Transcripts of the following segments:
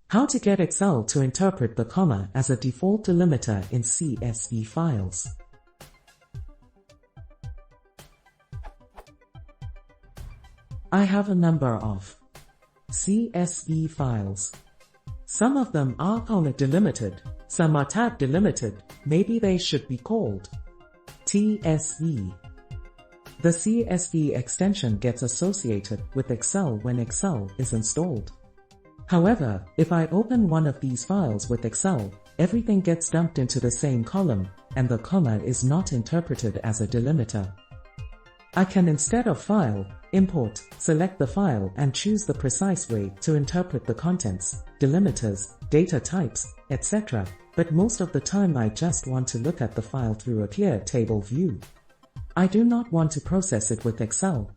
How to get Excel to interpret the comma as a default delimiter in CSV files. I have a number of CSV files. Some of them are comma delimited, some are tab delimited, maybe they should be called TSV. The CSV extension gets associated with Excel when Excel is installed. However, if I open one of these files with Excel, everything gets dumped into the same column, and the comma is not interpreted as a delimiter. I can instead of File, Import, select the file and choose the precise way to interpret the contents, delimiters, data types, etc., but most of the time I just want to look at the file through a clear table view. I do not want to process it with Excel.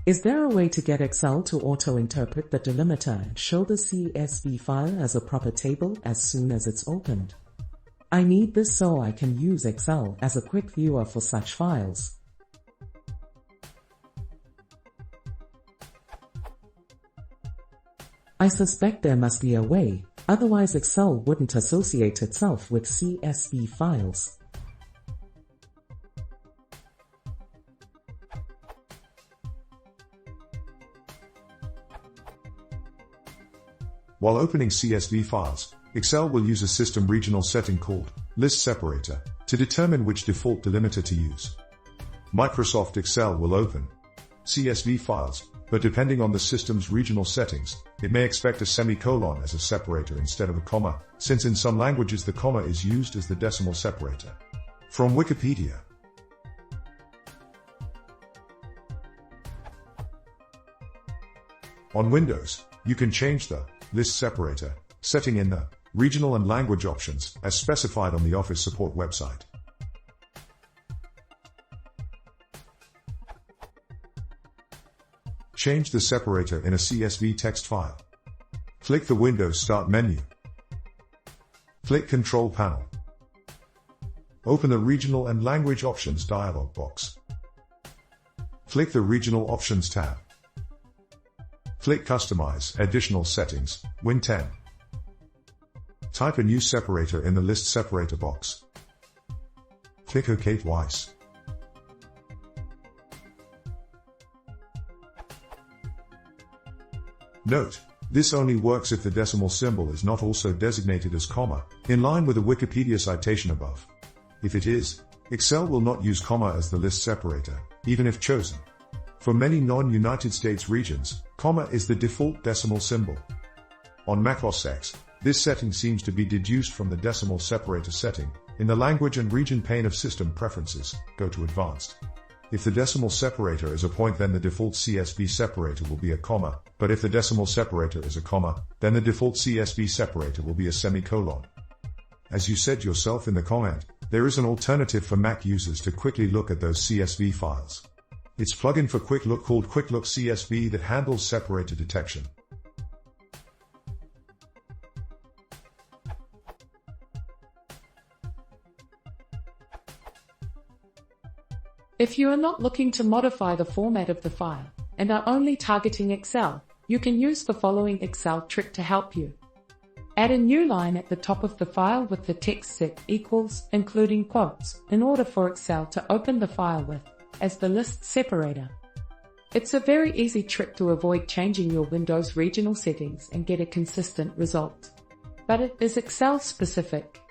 Is there a way to get Excel to auto-interpret the delimiter and show the CSV file as a proper table as soon as it's opened? I need this so I can use Excel as a quick viewer for such files. I suspect there must be a way, otherwise Excel wouldn't associate itself with CSV files. While opening CSV files, Excel will use a system regional setting called list separator to determine which default delimiter to use. Microsoft Excel will open CSV files, but depending on the system's regional settings, it may expect a semicolon as a separator instead of a comma, since in some languages the comma is used as the decimal separator. From Wikipedia. On Windows, you can change the list separator setting in the regional and language options as specified on the Office Support website. Change the separator in a CSV text file. Click the Windows Start menu. Click Control Panel. Open the Regional and Language Options dialog box. Click the Regional Options tab. Click Customize Additional Settings, Win 10. Type a new separator in the List Separator box. Click OK twice. Note, this only works if the decimal symbol is not also designated as comma, in line with the Wikipedia citation above. If it is, Excel will not use comma as the list separator, even if chosen. For many non-United States regions, comma is the default decimal symbol. On Mac OS X, this setting seems to be deduced from the decimal separator setting. In the Language and Region pane of System Preferences, go to Advanced. If the decimal separator is a point, then the default CSV separator will be a comma, but if the decimal separator is a comma, then the default CSV separator will be a semicolon. As you said yourself in the comment, there is an alternative for Mac users to quickly look at those CSV files. It's plugin for Quick Look called Quick Look CSV that handles separator detection. If you are not looking to modify the format of the file, and are only targeting Excel, you can use the following Excel trick to help you. Add a new line at the top of the file with the text set equals, including quotes, in order for Excel to open the file with, as the list separator. It's a very easy trick to avoid changing your Windows regional settings and get a consistent result. But it is Excel specific.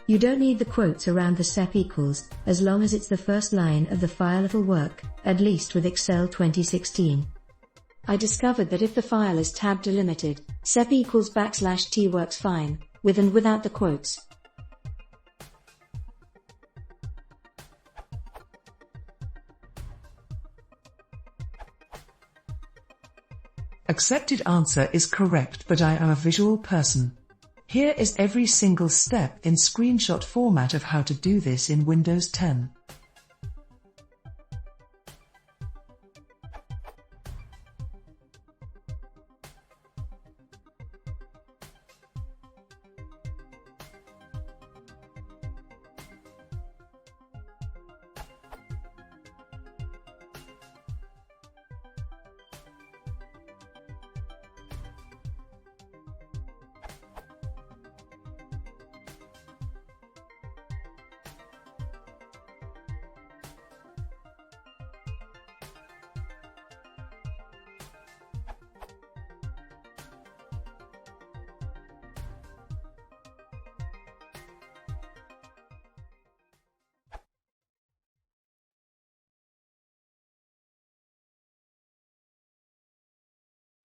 You don't need the quotes around the sep equals, as long as it's the first line of the file it'll work, at least with Excel 2016. I discovered that if the file is tab delimited, sep equals \t works fine, with and without the quotes. Accepted answer is correct, but I am a visual person. Here is every single step in screenshot format of how to do this in Windows 10.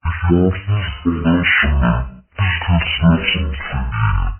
If you want to use all those, this could serve some for you.